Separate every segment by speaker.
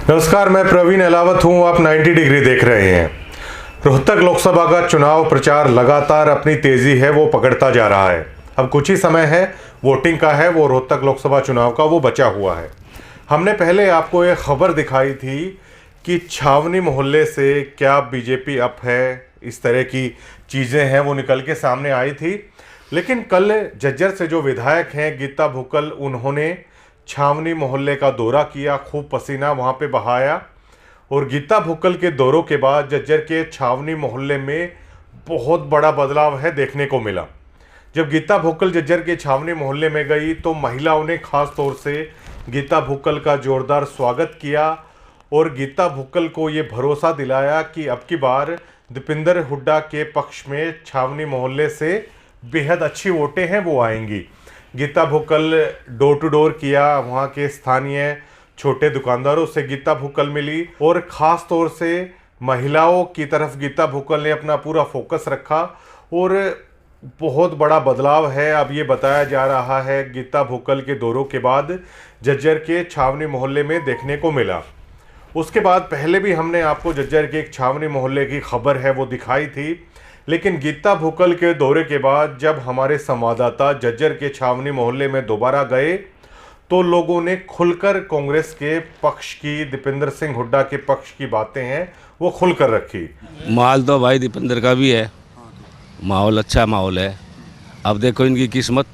Speaker 1: नमस्कार, मैं प्रवीण अलावत हूं। आप 90 डिग्री देख रहे हैं। रोहतक लोकसभा का चुनाव प्रचार लगातार अपनी तेजी है वो पकड़ता जा रहा है। अब कुछ ही समय है वोटिंग का है, वो रोहतक लोकसभा चुनाव का वो बचा हुआ है। हमने पहले आपको एक खबर दिखाई थी कि छावनी मोहल्ले से क्या बीजेपी अप है, इस तरह की चीज़ें हैं वो निकल के सामने आई थी। लेकिन कल झज्जर से जो विधायक हैं गीता भुक्कल, उन्होंने छावनी मोहल्ले का दौरा किया, खूब पसीना वहाँ पे बहाया। और गीता भुक्कल के दौरों के बाद झज्जर के छावनी मोहल्ले में बहुत बड़ा बदलाव है देखने को मिला। जब गीता भुक्कल झज्जर के छावनी मोहल्ले में गई तो महिलाओं ने खास तौर से गीता भुक्कल का जोरदार स्वागत किया और गीता भुक्कल को ये भरोसा दिलाया कि अब की बार दीपेंद्र हुड्डा के पक्ष में छावनी मोहल्ले से बेहद अच्छी वोटें हैं वो आएंगी। Geeta Bhukkal door to door किया, वहाँ के स्थानीय छोटे दुकानदारों से गीता भुक्कल मिली और ख़ास तौर से महिलाओं की तरफ गीता भुक्कल ने अपना पूरा फोकस रखा और बहुत बड़ा बदलाव है अब ये बताया जा रहा है गीता भुक्कल के दौरों के बाद झज्जर के छावनी मोहल्ले में देखने को मिला। उसके बाद पहले भी हमने आपको झज्जर के एक छावनी मोहल्ले की खबर है वो दिखाई थी, लेकिन गीता भुक्कल के दौरे के बाद जब हमारे संवाददाता झज्जर के छावनी मोहल्ले में दोबारा गए तो लोगों ने खुलकर कांग्रेस के पक्ष की, दीपेंद्र सिंह हुड्डा के पक्ष की बातें हैं वो खुलकर रखी।
Speaker 2: माहौल तो भाई दीपेंद्र का भी है, माहौल अच्छा माहौल है। अब देखो इनकी किस्मत,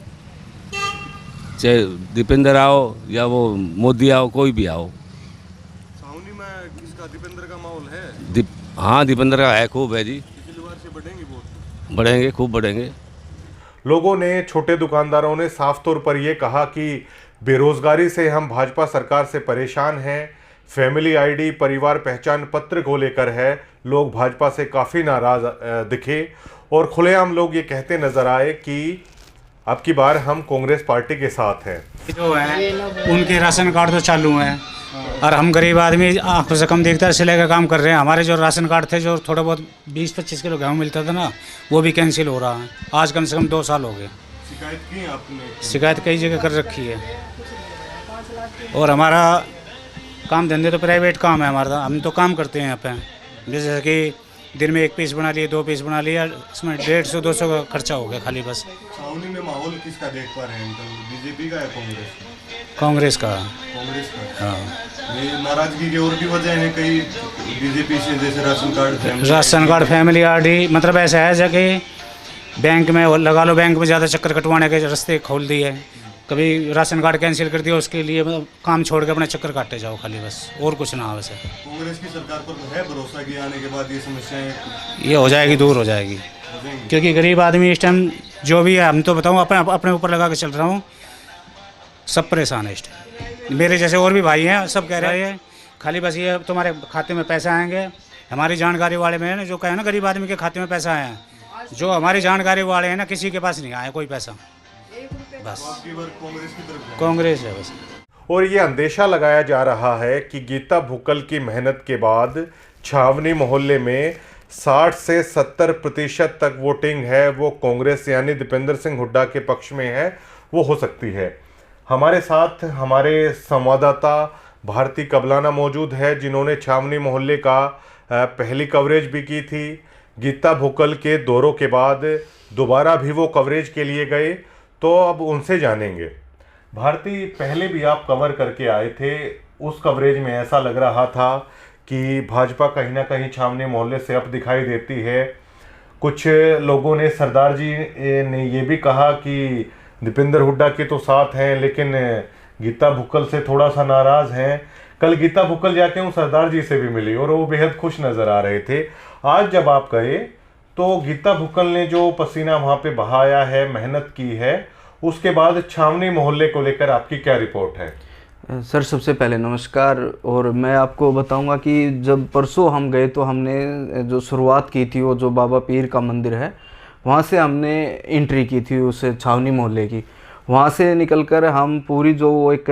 Speaker 2: चाहे दीपेंद्र आओ या वो मोदी आओ, कोई भी आओ।
Speaker 1: छावनी में किसका, दीपेंद्र का माहौल है?
Speaker 2: हाँ, दीपेंद्र का है, खूब है जी। बढ़ेंगे, खूब बढ़ेंगे।
Speaker 1: लोगों ने, छोटे दुकानदारों ने साफ तौर पर यह कहा कि बेरोजगारी से हम भाजपा सरकार से परेशान हैं। फैमिली आईडी, परिवार पहचान पत्र को लेकर है लोग भाजपा से काफ़ी नाराज दिखे और खुलेआम लोग ये कहते नजर आए कि अब की बार हम कांग्रेस पार्टी के साथ हैं।
Speaker 3: जो है उनके राशन कार्ड तो चालू हैं और हम गरीब आदमी आंखों से कम देखते सिलाई का काम कर रहे हैं। हमारे जो राशन कार्ड थे, जो थोड़ा बहुत 20-25 किलो गेहूँ मिलता था ना, वो भी कैंसिल हो रहा है। आज कम से कम 2 साल हो गए।
Speaker 1: शिकायत की आपने?
Speaker 3: शिकायत कई जगह कर रखी है और हमारा काम धंधे तो प्राइवेट काम है हमारा, हम तो काम करते हैं यहाँ पे। जैसे कि दिन में 1 पीस बना लिए, 2 पीस बना लिया, इसमें 150-200 का खर्चा हो गया खाली बस।
Speaker 1: छावनी में माहौल किसका देख पा रहे हैं, बीजेपी का या कांग्रेस का?
Speaker 3: कांग्रेस का।
Speaker 1: कांग्रेस का।
Speaker 3: हाँ,
Speaker 1: ये नाराजगी की और भी वजह है कई बीजेपी से, जैसे
Speaker 3: राशन कार्ड, फैमिली आईडी, मतलब ऐसा है जैसे कि बैंक में लगा लो, बैंक में ज़्यादा चक्कर कटवाने के रास्ते खोल दिए। कभी राशन कार्ड कैंसिल कर दिया, उसके लिए काम छोड़ के अपने चक्कर काटे जाओ खाली बस, और कुछ ना। वैसे
Speaker 1: कांग्रेस की सरकार पर है भरोसा कि आने के बाद ये समस्याएं
Speaker 3: ये हो जाएगी, दूर हो जाएगी। क्योंकि गरीब आदमी इस टाइम जो भी है, हम तो बताऊँ अपने ऊपर लगा के चल रहा हूँ, सब परेशान है इस टाइम। मेरे जैसे और भी भाई हैं, सब कह रहे हैं खाली बस ये तुम्हारे खाते में पैसा आएंगे। हमारी जानकारी वाले में है ना, जो कहे ना गरीब आदमी के खाते में पैसा आया, जो हमारी जानकारी वाले हैं ना, किसी के पास नहीं आया कोई पैसा, बस कांग्रेस है बस।
Speaker 1: और ये अंदेशा लगाया जा रहा है कि गीता भुक्कल की मेहनत के बाद छावनी मोहल्ले में 60 से 70% तक वोटिंग है वो कांग्रेस यानी दीपेंद्र सिंह हुड्डा के पक्ष में है, वो हो सकती है। हमारे साथ हमारे संवाददाता भारती कबलाना मौजूद है, जिन्होंने छावनी मोहल्ले का पहली कवरेज भी की थी। गीता भुक्कल के दौरों के बाद दोबारा भी वो कवरेज के लिए गए, तो अब उनसे जानेंगे। भारती, पहले भी आप कवर करके आए थे, उस कवरेज में ऐसा लग रहा था कि भाजपा कहीं ना कहीं छावनी मोहल्ले से अब दिखाई देती है। कुछ लोगों ने, सरदार जी ने ये भी कहा कि दीपेंद्र हुड्डा के तो साथ हैं लेकिन गीता भुक्कल से थोड़ा सा नाराज़ हैं। कल गीता भुक्कल जाके उन सरदार जी से भी मिली और वो बेहद खुश नज़र आ रहे थे। आज जब आप गए तो गीता भुक्कल ने जो पसीना वहाँ पे बहाया है, मेहनत की है, उसके बाद छावनी मोहल्ले को लेकर आपकी क्या रिपोर्ट है?
Speaker 4: सर, सबसे पहले नमस्कार। और मैं आपको बताऊंगा कि जब परसों हम गए तो हमने जो शुरुआत की थी, वो जो बाबा पीर का मंदिर है, वहाँ से हमने एंट्री की थी उस छावनी मोहल्ले की। वहाँ से निकलकर हम पूरी जो एक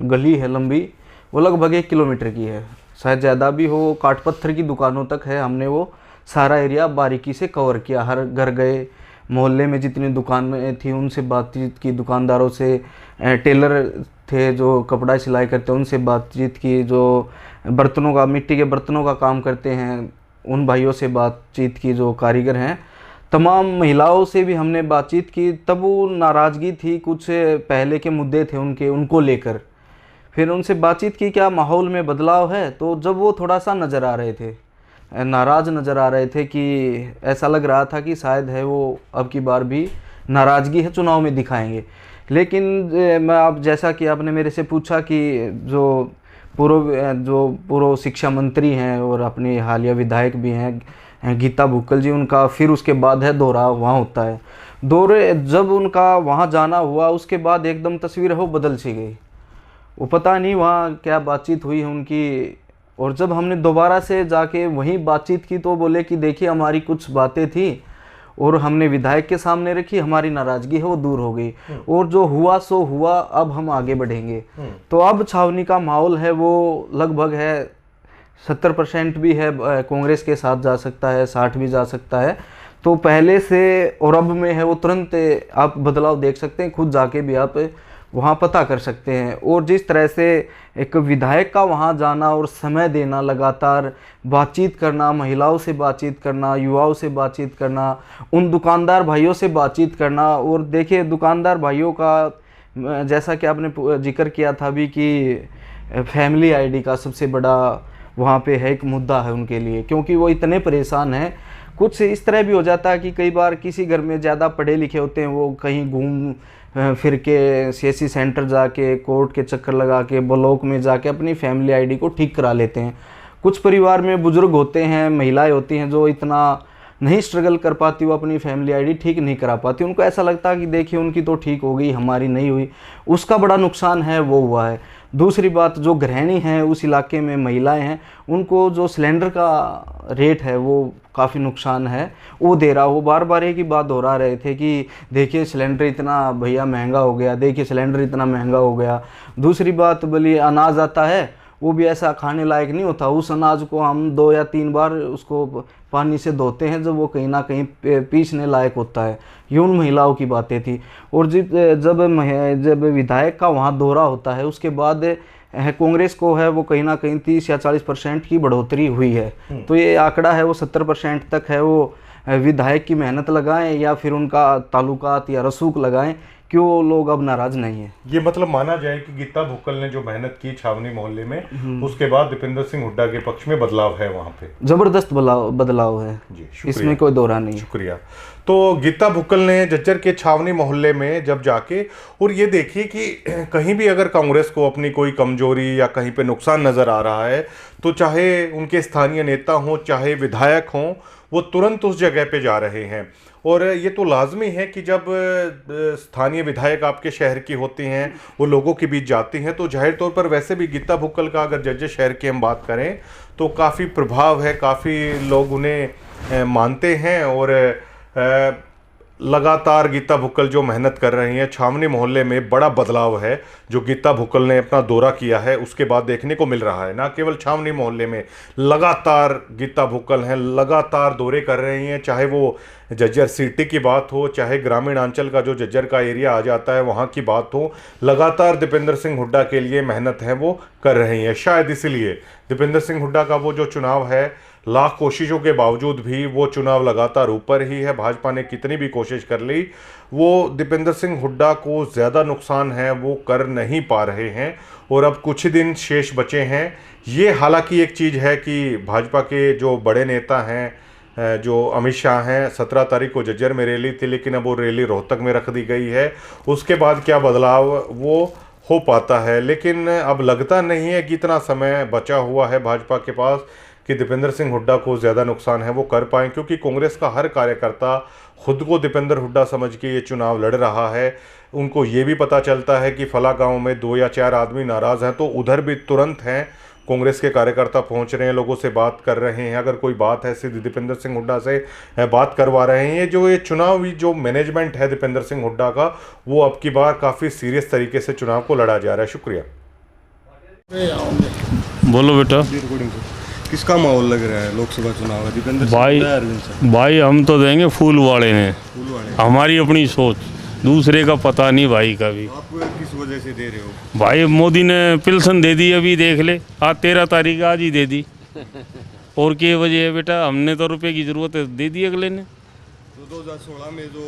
Speaker 4: गली है लंबी, वो लगभग 1 किलोमीटर की है, शायद ज़्यादा भी हो, काट पत्थर की दुकानों तक है। हमने वो सारा एरिया बारीकी से कवर किया, हर घर गए, मोहल्ले में जितनी दुकानें थी उनसे बातचीत की, दुकानदारों से, टेलर थे जो कपड़ा सिलाई करते हैं उनसे बातचीत की, जो बर्तनों का, मिट्टी के बर्तनों का काम करते हैं उन भाइयों से बातचीत की, जो कारीगर हैं, तमाम महिलाओं से भी हमने बातचीत की। तब वो नाराज़गी थी, कुछ पहले के मुद्दे थे उनको लेकर। फिर उनसे बातचीत की, क्या माहौल में बदलाव है? तो जब वो थोड़ा सा नज़र आ रहे थे, नाराज़ नज़र आ रहे थे, कि ऐसा लग रहा था कि शायद है वो अब की बार भी नाराज़गी है, चुनाव में दिखाएंगे। लेकिन मैं, आप जैसा कि आपने मेरे से पूछा कि जो पूर्व शिक्षा मंत्री हैं और अपनी हालिया विधायक भी हैं गीता भुक्कल जी, उनका फिर उसके बाद है दौरा वहाँ होता है। दौरे जब उनका वहाँ जाना हुआ उसके बाद एकदम तस्वीर है वो बदल सी गई। वो पता नहीं वहाँ क्या बातचीत हुई है उनकी। और जब हमने दोबारा से जाके वहीं बातचीत की तो बोले कि देखिए हमारी कुछ बातें थी और हमने विधायक के सामने रखी, हमारी नाराज़गी है वो दूर हो गई और जो हुआ सो हुआ, अब हम आगे बढ़ेंगे। तो अब छावनी का माहौल है वो लगभग है 70% भी है, कांग्रेस के साथ जा सकता है, 60 भी जा सकता है। तो पहले से और अब में है वो तुरंत आप बदलाव देख सकते हैं, खुद जाके भी आप वहाँ पता कर सकते हैं। और जिस तरह से एक विधायक का वहाँ जाना और समय देना, लगातार बातचीत करना, महिलाओं से बातचीत करना, युवाओं से बातचीत करना, उन दुकानदार भाइयों से बातचीत करना। और देखिए दुकानदार भाइयों का, जैसा कि आपने जिक्र किया था भी कि फैमिली आईडी का सबसे बड़ा वहाँ पे है एक मुद्दा है उनके लिए, क्योंकि वो इतने परेशान हैं। कुछ इस तरह भी हो जाता है कि कई बार किसी घर में ज़्यादा पढ़े लिखे होते हैं, वो कहीं घूम फिर के सीएससी सेंटर जाके, कोर्ट के चक्कर लगा के, ब्लॉक में जाके अपनी फैमिली आईडी को ठीक करा लेते हैं। कुछ परिवार में बुजुर्ग होते हैं, महिलाएं होती हैं जो इतना नहीं स्ट्रगल कर पाती, वो अपनी फैमिली आईडी ठीक नहीं करा पाती। उनको ऐसा लगता है कि देखिए उनकी तो ठीक हो गई, हमारी नहीं हुई, उसका बड़ा नुकसान है वो हुआ है। दूसरी बात, जो गृहिणी हैं उस इलाके में, महिलाएं हैं, उनको जो सिलेंडर का रेट है वो काफ़ी नुकसान है वो दे रहा। वो बार बार एक ही बात दोहरा रहे थे कि देखिए सिलेंडर इतना भैया महंगा हो गया, देखिए सिलेंडर इतना महंगा हो गया। दूसरी बात, बोली अनाज आता है वो भी ऐसा खाने लायक नहीं होता, उस अनाज को हम 2 या 3 बार उसको पानी से धोते हैं जब वो कहीं ना कहीं पीसने लायक होता है। ये उन महिलाओं की बातें थी। और जब विधायक का वहाँ दौरा होता है उसके बाद कांग्रेस को है वो कहीं ना कहीं 30 या 40% की बढ़ोतरी हुई है। तो ये आंकड़ा है वो 70% तक है वो विधायक की मेहनत लगाएं या फिर उनका ताल्लुकात या रसूख लगाएं, क्यों लोग अब नाराज नहीं है।
Speaker 1: ये मतलब माना जाए कि गीता भुक्कल ने जो मेहनत की छावनी मोहल्ले में, उसके बाद दीपेंद्र सिंह हुड्डा के पक्ष में बदलाव है, वहाँ पे जबरदस्त
Speaker 4: बदलाव है जी, इसमें कोई दोहरा नहीं।
Speaker 1: शुक्रिया। तो गीता भुक्कल ने झज्जर के छावनी मोहल्ले में जब जाके, और ये देखिए कि कहीं भी अगर कांग्रेस को अपनी कोई कमजोरी या कहीं पे नुकसान नजर आ रहा है तो चाहे उनके स्थानीय नेता हों चाहे विधायक हों, वो तुरंत उस जगह पे जा रहे हैं। और ये तो लाजमी है कि जब स्थानीय विधायक आपके शहर की होती हैं, वो लोगों के बीच जाती हैं, तो जाहिर तौर पर वैसे भी गीता भुक्कल का अगर झज्जर शहर की हम बात करें तो काफ़ी प्रभाव है, काफ़ी लोग उन्हें मानते हैं। और लगातार गीता भुक्कल जो मेहनत कर रही हैं, छावनी मोहल्ले में बड़ा बदलाव है जो गीता भुक्कल ने अपना दौरा किया है उसके बाद देखने को मिल रहा है। ना केवल छावनी मोहल्ले में, लगातार गीता भुक्कल हैं, लगातार दौरे कर रही हैं, चाहे वो झज्जर सिटी की बात हो, चाहे ग्रामीण अंचल का जो झज्जर का एरिया आ जाता है वहाँ की बात हो, लगातार दीपेंद्र सिंह हुड्डा के लिए मेहनत है वो कर रही हैं। शायद इसीलिए दीपेंद्र सिंह हुड्डा का वो जो चुनाव है, लाख कोशिशों के बावजूद भी वो चुनाव लगातार ऊपर ही है। भाजपा ने कितनी भी कोशिश कर ली, वो दीपेंद्र सिंह हुड्डा को ज़्यादा नुकसान है वो कर नहीं पा रहे हैं। और अब कुछ ही दिन शेष बचे हैं। ये हालांकि एक चीज़ है कि भाजपा के जो बड़े नेता हैं, जो अमित शाह हैं, 17 तारीख को झज्जर में रैली थी, लेकिन अब वो रैली रोहतक में रख दी गई है। उसके बाद क्या बदलाव वो हो पाता है, लेकिन अब लगता नहीं है कि इतना समय बचा हुआ है भाजपा के पास कि दीपेंद्र सिंह हुड्डा को ज़्यादा नुकसान है वो कर पाएँ, क्योंकि कांग्रेस का हर कार्यकर्ता खुद को दीपेंद्र हुड्डा समझ के ये चुनाव लड़ रहा है। उनको ये भी पता चलता है कि फला गांव में 2 या 4 आदमी नाराज़ हैं तो उधर भी तुरंत हैं कांग्रेस के कार्यकर्ता पहुंच रहे हैं, लोगों से बात कर रहे हैं, अगर कोई बात है सीधे दीपेंद्र सिंह हुड्डा से बात करवा रहे हैं। ये चुनावी जो मैनेजमेंट है दीपेंद्र सिंह हुड्डा का, वो अब की बार काफ़ी सीरियस तरीके से चुनाव को लड़ा जा रहा है। शुक्रिया।
Speaker 5: बोलो बेटा। किसका माहौल लग रहा है लोकसभा चुनाव है? दीपेंद्र सिंह
Speaker 6: भाई
Speaker 5: या अरविंद सिंह?
Speaker 6: भाई हम तो देंगे फूल वाले ने,
Speaker 5: फूल वाले।
Speaker 6: हमारी अपनी सोच, दूसरे का पता नहीं भाई का भी।
Speaker 5: आप किस वजह से दे रहे हो?
Speaker 6: भाई मोदी ने पिल्सन दे दी, अभी देख ले, आज 13 तारीख आज ही दे दी। और क्या वजह है बेटा, हमने तो रुपए की जरूरत है, दे दी अगले ने।
Speaker 5: तो 2016 में जो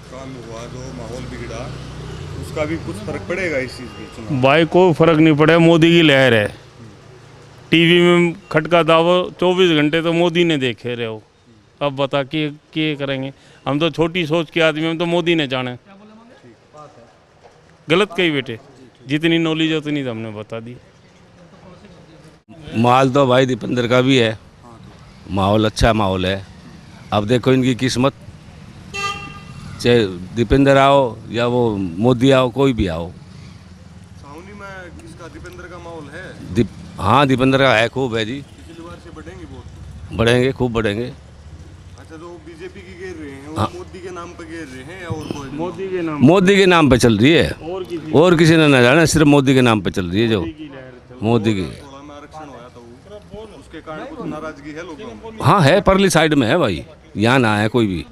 Speaker 5: काम हुआ, जो माहौल बिगड़ा, उसका भी कुछ फर्क पड़ेगा इस चीज़ की चुनाव?
Speaker 6: भाई कोई फर्क नहीं पड़ा, मोदी की लहर है। टीवी में खटका दावो 24 घंटे तो मोदी ने देखे रहे हो, अब बता के करेंगे। हम तो छोटी सोच के आदमी, हम तो मोदी ने जाने। गलत कही बेटे, जितनी नॉलेज है उतनी तो हमने बता दी।
Speaker 2: माहौल तो भाई दीपेंद्र का भी है, माहौल अच्छा माहौल है। अब देखो इनकी किस्मत, चाहे दीपेंद्र आओ या वो मोदी आओ, कोई भी आओ।
Speaker 5: सावनी में किसका, दीपेंद्र का माहौल है?
Speaker 2: हाँ दीपेंद्र का है, खूब है जी।
Speaker 5: पिछली बार से बढ़ेंगे वोट?
Speaker 2: बढ़ेंगे, खूब बढ़ेंगे।
Speaker 5: अच्छा, तो बीजेपी की घेर रहे हैं, वो
Speaker 2: हाँ।
Speaker 5: मोदी के नाम पर घेर रहे हैं या और कोई?
Speaker 6: मोदी के नाम
Speaker 2: मोदी के नाम पे चल रही है, और किसी ने ना जाना, सिर्फ मोदी के नाम पे चल रही है। जो मोदी की,
Speaker 5: 16 में आरक्षण हुआ था, उसके कारण कुछ नाराजगी है लोगों में?
Speaker 2: हाँ है, परली साइड में है भाई, यहाँ ना है कोई भी,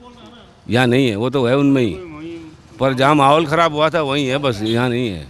Speaker 2: यहाँ नहीं है, वो तो है उनमें ही। पर जहाँ माहौल ख़राब हुआ था वहीं है, बस यहाँ नहीं है।